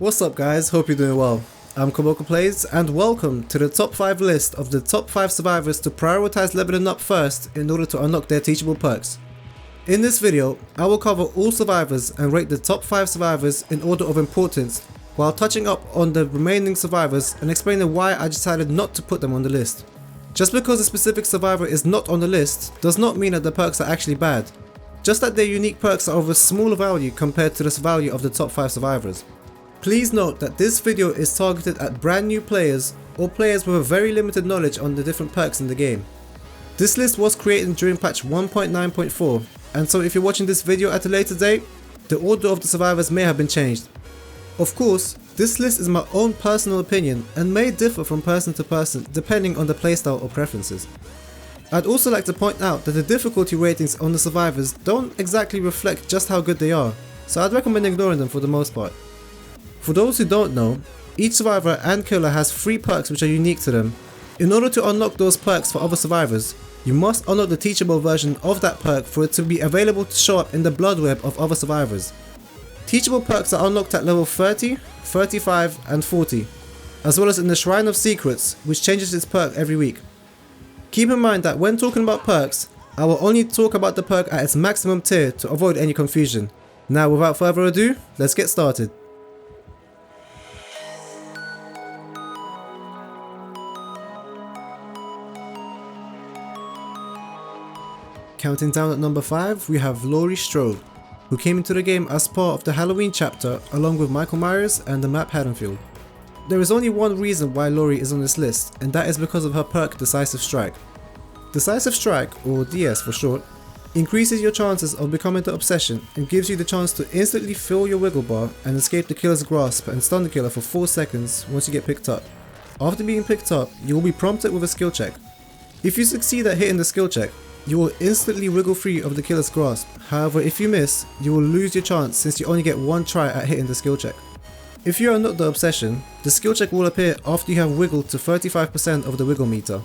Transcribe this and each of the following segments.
What's up guys, hope you're doing well. I'm KobokoPlays and welcome to the top 5 list of the top 5 survivors to prioritize leveling up first in order to unlock their teachable perks. In this video, I will cover all survivors and rate the top 5 survivors in order of importance while touching up on the remaining survivors and explaining why I decided not to put them on the list. Just because a specific survivor is not on the list does not mean that the perks are actually bad, just that their unique perks are of a smaller value compared to the value of the top 5 survivors. Please note that this video is targeted at brand new players or players with a very limited knowledge on the different perks in the game. This list was created during patch 1.9.4, and so if you're watching this video at a later date, the order of the survivors may have been changed. Of course, this list is my own personal opinion and may differ from person to person depending on the playstyle or preferences. I'd also like to point out that the difficulty ratings on the survivors don't exactly reflect just how good they are, so I'd recommend ignoring them for the most part. For those who don't know, each survivor and killer has 3 perks which are unique to them. In order to unlock those perks for other survivors, you must unlock the teachable version of that perk for it to be available to show up in the blood web of other survivors. Teachable perks are unlocked at level 30, 35 and 40, as well as in the Shrine of Secrets, which changes its perk every week. Keep in mind that when talking about perks, I will only talk about the perk at its maximum tier to avoid any confusion. Now without further ado, let's get started. Counting down at number 5, we have Laurie Strode, who came into the game as part of the Halloween chapter along with Michael Myers and the map Haddonfield. There is only one reason why Laurie is on this list, and that is because of her perk Decisive Strike. Decisive Strike, or DS for short, increases your chances of becoming the obsession and gives you the chance to instantly fill your wiggle bar and escape the killer's grasp and stun the killer for 4 seconds once you get picked up. After being picked up, you will be prompted with a skill check. If you succeed at hitting the skill check, you will instantly wiggle free of the killer's grasp. However, if you miss, you will lose your chance since you only get 1 try at hitting the skill check. If you are not the obsession, the skill check will appear after you have wiggled to 35% of the wiggle meter.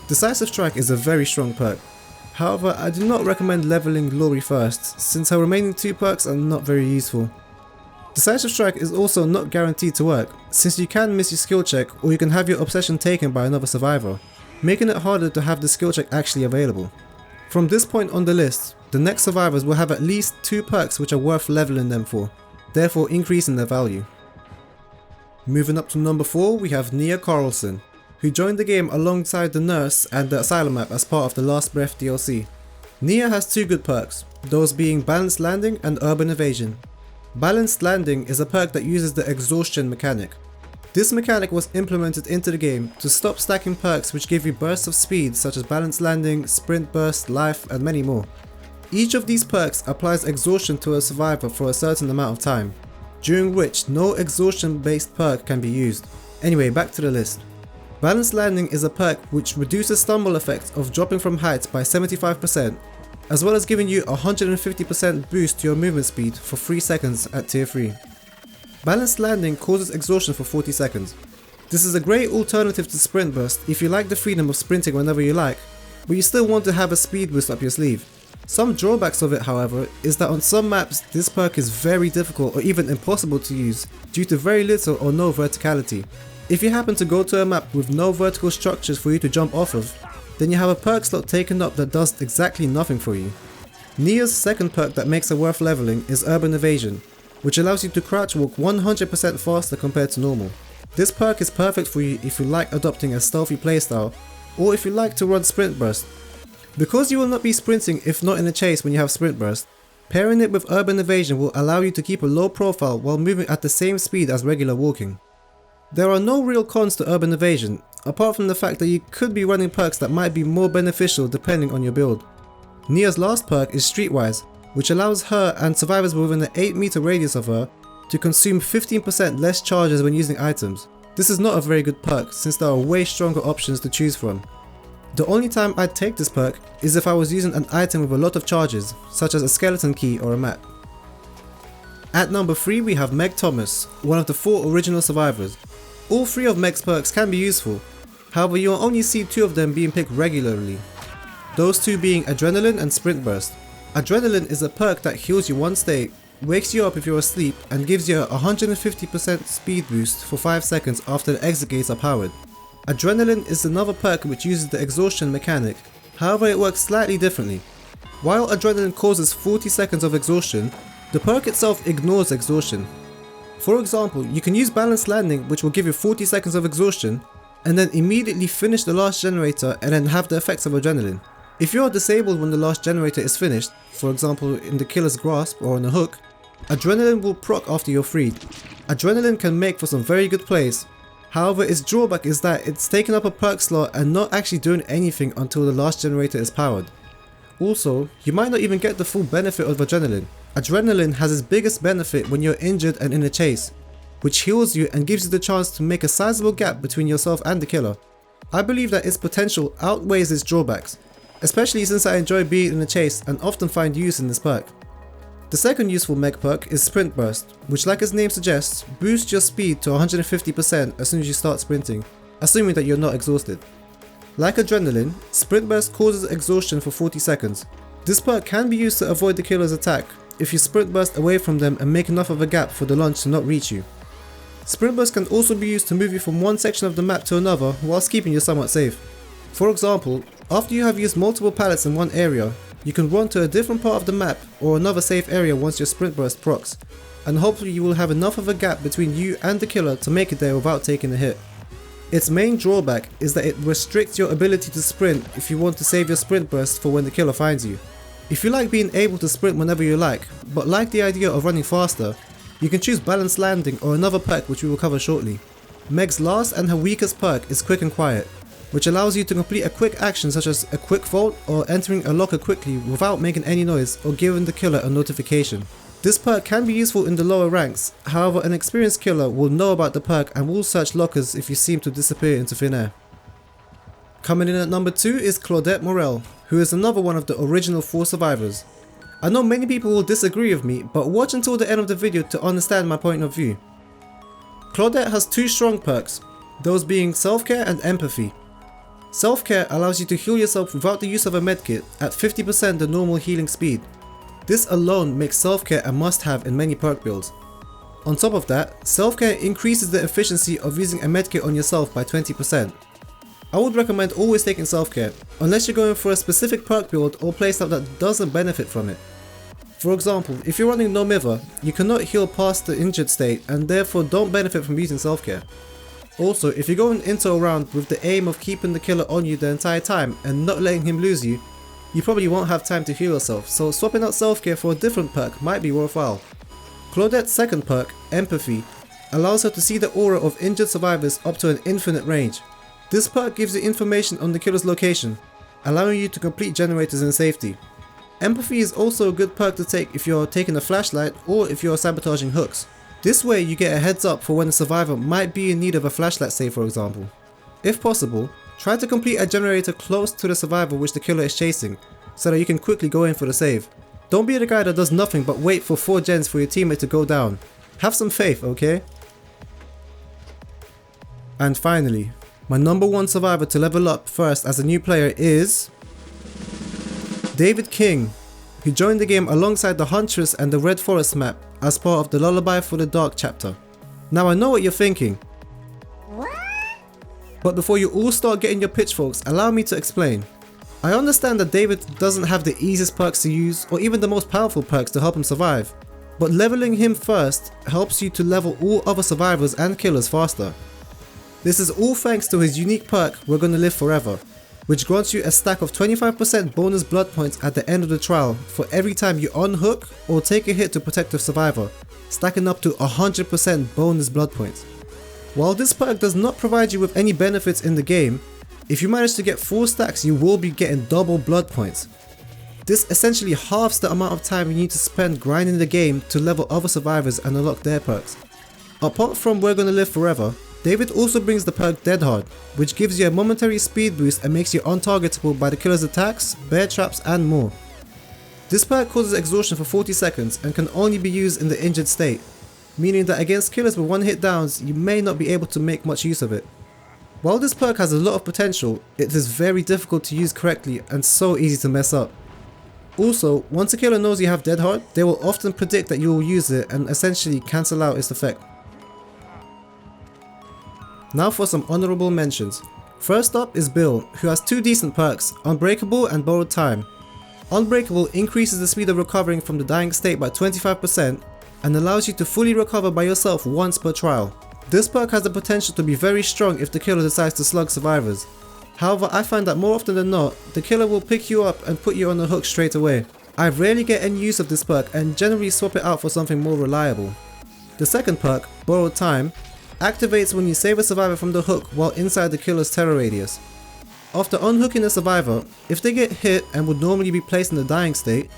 Decisive Strike is a very strong perk. However, I do not recommend leveling Laurie first, since her remaining 2 perks are not very useful. Decisive Strike is also not guaranteed to work, since you can miss your skill check or you can have your obsession taken by another survivor, making it harder to have the skill check actually available. From this point on the list, the next survivors will have at least 2 perks which are worth leveling them for, therefore increasing their value. Moving up to number 4, we have Nia Carlson, who joined the game alongside the Nurse and the Asylum map as part of the Last Breath DLC. Nia has 2 good perks, those being Balanced Landing and Urban Evasion. Balanced Landing is a perk that uses the exhaustion mechanic. This mechanic was implemented into the game to stop stacking perks which give you bursts of speed such as Balanced Landing, Sprint Burst, Life and many more. Each of these perks applies exhaustion to a survivor for a certain amount of time, during which no exhaustion based perk can be used. Anyway, back to the list. Balanced Landing is a perk which reduces stumble effect of dropping from heights by 75%, as well as giving you a 150% boost to your movement speed for 3 seconds at tier 3. Balanced Landing causes exhaustion for 40 seconds. This is a great alternative to Sprint Burst if you like the freedom of sprinting whenever you like, but you still want to have a speed boost up your sleeve. Some drawbacks of it, however, is that on some maps this perk is very difficult or even impossible to use due to very little or no verticality. If you happen to go to a map with no vertical structures for you to jump off of, then you have a perk slot taken up that does exactly nothing for you. Nia's second perk that makes her worth leveling is Urban Evasion, which allows you to crouch walk 100% faster compared to normal. This perk is perfect for you if you like adopting a stealthy playstyle, or if you like to run Sprint Burst. Because you will not be sprinting if not in a chase when you have Sprint Burst, pairing it with Urban Evasion will allow you to keep a low profile while moving at the same speed as regular walking. There are no real cons to Urban Evasion, apart from the fact that you could be running perks that might be more beneficial depending on your build. Nia's last perk is Streetwise, which allows her and survivors within an 8 meter radius of her to consume 15% less charges when using items. This is not a very good perk since there are way stronger options to choose from. The only time I'd take this perk is if I was using an item with a lot of charges, such as a skeleton key or a mat. At number 3 we have Meg Thomas, one of the 4 original survivors. All 3 of Meg's perks can be useful, however you will only see 2 of them being picked regularly. Those 2 being Adrenaline and Sprint Burst. Adrenaline is a perk that heals you one state, wakes you up if you're asleep, and gives you a 150% speed boost for 5 seconds after the exit gates are powered. Adrenaline is another perk which uses the exhaustion mechanic, however it works slightly differently. While Adrenaline causes 40 seconds of exhaustion, the perk itself ignores exhaustion. For example, you can use Balanced Landing, which will give you 40 seconds of exhaustion, and then immediately finish the last generator and then have the effects of Adrenaline. If you are disabled when the last generator is finished, for example in the Killer's Grasp or on a hook, Adrenaline will proc after you're freed. Adrenaline can make for some very good plays, however its drawback is that it's taking up a perk slot and not actually doing anything until the last generator is powered. Also, you might not even get the full benefit of Adrenaline. Adrenaline has its biggest benefit when you're injured and in a chase, which heals you and gives you the chance to make a sizable gap between yourself and the killer. I believe that its potential outweighs its drawbacks, especially since I enjoy being in a chase and often find use in this perk. The second useful mech perk is Sprint Burst, which like its name suggests, boosts your speed to 150% as soon as you start sprinting, assuming that you're not exhausted. Like Adrenaline, Sprint Burst causes exhaustion for 40 seconds. This perk can be used to avoid the killer's attack if you Sprint Burst away from them and make enough of a gap for the launch to not reach you. Sprint Burst can also be used to move you from one section of the map to another whilst keeping you somewhat safe. For example, after you have used multiple pallets in one area, you can run to a different part of the map or another safe area once your Sprint Burst procs, and hopefully you will have enough of a gap between you and the killer to make it there without taking a hit. Its main drawback is that it restricts your ability to sprint if you want to save your Sprint Burst for when the killer finds you. If you like being able to sprint whenever you like, but like the idea of running faster, you can choose Balanced Landing or another perk which we will cover shortly. Meg's last and her weakest perk is Quick and Quiet, which allows you to complete a quick action such as a quick vault or entering a locker quickly without making any noise or giving the killer a notification. This perk can be useful in the lower ranks, however an experienced killer will know about the perk and will search lockers if you seem to disappear into thin air. Coming in at number 2 is Claudette Morel, who is another one of the original 4 survivors. I know many people will disagree with me, but watch until the end of the video to understand my point of view. Claudette has 2 strong perks, those being Self-Care and Empathy. Self-Care allows you to heal yourself without the use of a medkit at 50% the normal healing speed. This alone makes Self-Care a must-have in many perk builds. On top of that, Self-Care increases the efficiency of using a medkit on yourself by 20%. I would recommend always taking Self-Care, unless you're going for a specific perk build or playstyle that doesn't benefit from it. For example, if you're running No Mither, you cannot heal past the injured state and therefore don't benefit from using Self-Care. Also, if you're going into a round with the aim of keeping the killer on you the entire time and not letting him lose you, you probably won't have time to heal yourself, so swapping out Self-Care for a different perk might be worthwhile. Claudette's second perk, Empathy, allows her to see the aura of injured survivors up to an infinite range. This perk gives you information on the killer's location, allowing you to complete generators in safety. Empathy is also a good perk to take if you're taking a flashlight or if you're sabotaging hooks. This way you get a heads up for when a survivor might be in need of a flashlight save, for example. If possible, try to complete a generator close to the survivor which the killer is chasing, so that you can quickly go in for the save. Don't be the guy that does nothing but wait for 4 gens for your teammate to go down. Have some faith, okay? And finally, my number 1 survivor to level up first as a new player is David King, who joined the game alongside the Huntress and the Red Forest map as part of the Lullaby for the Dark chapter. Now I know what you're thinking, but before you all start getting your pitchforks, allow me to explain. I understand that David doesn't have the easiest perks to use or even the most powerful perks to help him survive, but leveling him first helps you to level all other survivors and killers faster. This is all thanks to his unique perk, We're Gonna Live Forever, which grants you a stack of 25% bonus blood points at the end of the trial for every time you unhook or take a hit to protect a survivor, stacking up to 100% bonus blood points. While this perk does not provide you with any benefits in the game, if you manage to get 4 stacks you will be getting double blood points. This essentially halves the amount of time you need to spend grinding the game to level other survivors and unlock their perks. Apart from We're Gonna Live Forever, David also brings the perk Dead Hard, which gives you a momentary speed boost and makes you untargetable by the killer's attacks, bear traps and more. This perk causes exhaustion for 40 seconds and can only be used in the injured state, meaning that against killers with 1 hit downs you may not be able to make much use of it. While this perk has a lot of potential, it is very difficult to use correctly and so easy to mess up. Also, once a killer knows you have Dead Hard, they will often predict that you will use it and essentially cancel out its effect. Now for some honourable mentions. First up is Bill, who has two decent perks, Unbreakable and Borrowed Time. Unbreakable increases the speed of recovering from the dying state by 25% and allows you to fully recover by yourself once per trial. This perk has the potential to be very strong if the killer decides to slug survivors. However, I find that more often than not, the killer will pick you up and put you on the hook straight away. I rarely get any use of this perk and generally swap it out for something more reliable. The second perk, Borrowed Time, activates when you save a survivor from the hook while inside the killer's terror radius. After unhooking a survivor, if they get hit and would normally be placed in the dying state,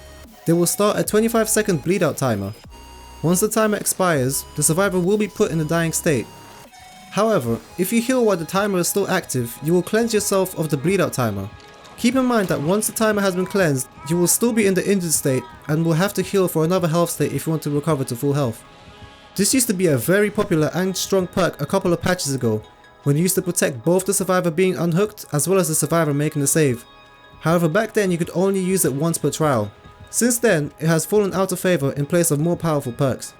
they will start a 25-second bleed out timer. Once the timer expires, the survivor will be put in the dying state. However, if you heal while the timer is still active, you will cleanse yourself of the bleed out timer. Keep in mind that once the timer has been cleansed, you will still be in the injured state and will have to heal for another health state if you want to recover to full health. This used to be a very popular and strong perk a couple of patches ago, when it used to protect both the survivor being unhooked as well as the survivor making the save. However, back then you could only use it once per trial. Since then, it has fallen out of favour in place of more powerful perks.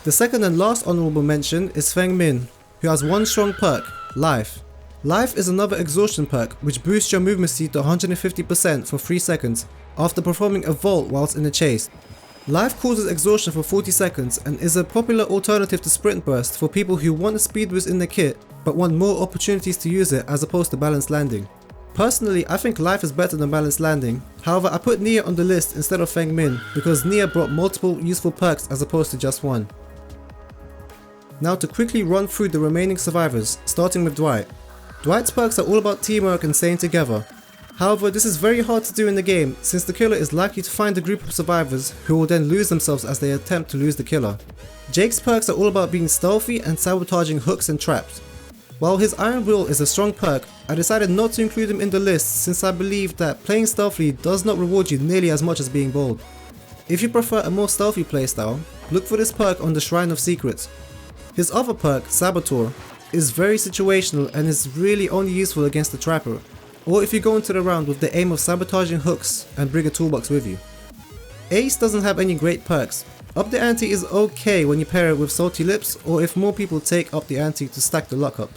The second and last honourable mention is Feng Min, who has one strong perk, Life. Life is another exhaustion perk which boosts your movement speed to 150% for 3 seconds after performing a vault whilst in a chase. Life causes exhaustion for 40 seconds and is a popular alternative to Sprint Burst for people who want a speed boost in their kit but want more opportunities to use it as opposed to Balanced Landing. Personally, I think Life is better than Balanced Landing, however I put Nia on the list instead of Feng Min because Nia brought multiple useful perks as opposed to just one. Now to quickly run through the remaining survivors, starting with Dwight. Dwight's perks are all about teamwork and staying together. However, this is very hard to do in the game since the killer is likely to find a group of survivors who will then lose themselves as they attempt to lose the killer. Jake's perks are all about being stealthy and sabotaging hooks and traps. While his Iron Will is a strong perk, I decided not to include him in the list since I believe that playing stealthily does not reward you nearly as much as being bold. If you prefer a more stealthy playstyle, look for this perk on the Shrine of Secrets. His other perk, Saboteur, is very situational and is really only useful against the Trapper, or if you go into the round with the aim of sabotaging hooks and bring a toolbox with you. Ace doesn't have any great perks. Up the ante is okay when you pair it with Salty Lips or if more people take up the ante to stack the luck up.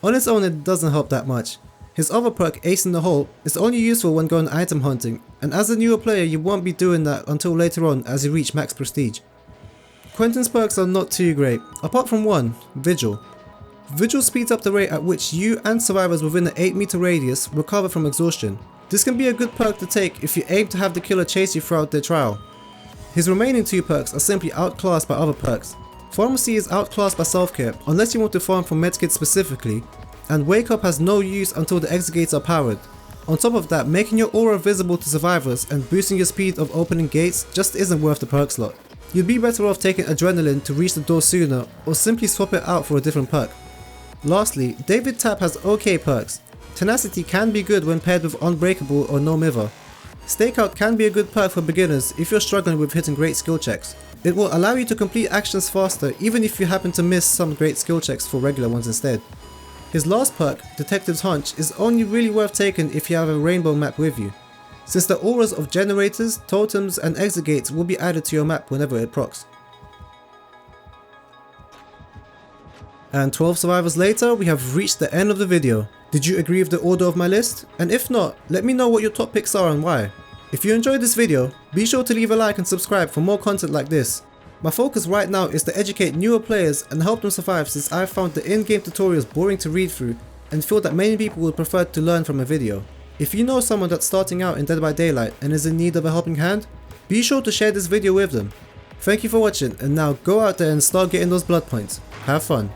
On its own it doesn't help that much. His other perk, Ace in the Hole, is only useful when going item hunting, and as a newer player you won't be doing that until later on as you reach max prestige. Quentin's perks are not too great, apart from one, Vigil. Vigil speeds up the rate at which you and survivors within an 8-meter radius recover from exhaustion. This can be a good perk to take if you aim to have the killer chase you throughout their trial. His remaining two perks are simply outclassed by other perks. Pharmacy is outclassed by Self-Care unless you want to farm for medkits specifically, and Wake Up has no use until the exit gates are powered. On top of that, making your aura visible to survivors and boosting your speed of opening gates just isn't worth the perk slot. You'd be better off taking Adrenaline to reach the door sooner or simply swap it out for a different perk. Lastly, David Tap has okay perks. Tenacity can be good when paired with Unbreakable or No Mither. Stakeout can be a good perk for beginners if you're struggling with hitting great skill checks. It will allow you to complete actions faster even if you happen to miss some great skill checks for regular ones instead. His last perk, Detective's Hunch, is only really worth taking if you have a rainbow map with you, since the auras of generators, totems and exit gates will be added to your map whenever it procs. And 12 survivors later, we have reached the end of the video. Did you agree with the order of my list? And if not, let me know what your top picks are and why. If you enjoyed this video, be sure to leave a like and subscribe for more content like this. My focus right now is to educate newer players and help them survive, since I found the in-game tutorials boring to read through and feel that many people would prefer to learn from a video. If you know someone that's starting out in Dead by Daylight and is in need of a helping hand, be sure to share this video with them. Thank you for watching, and now go out there and start getting those blood points. Have fun.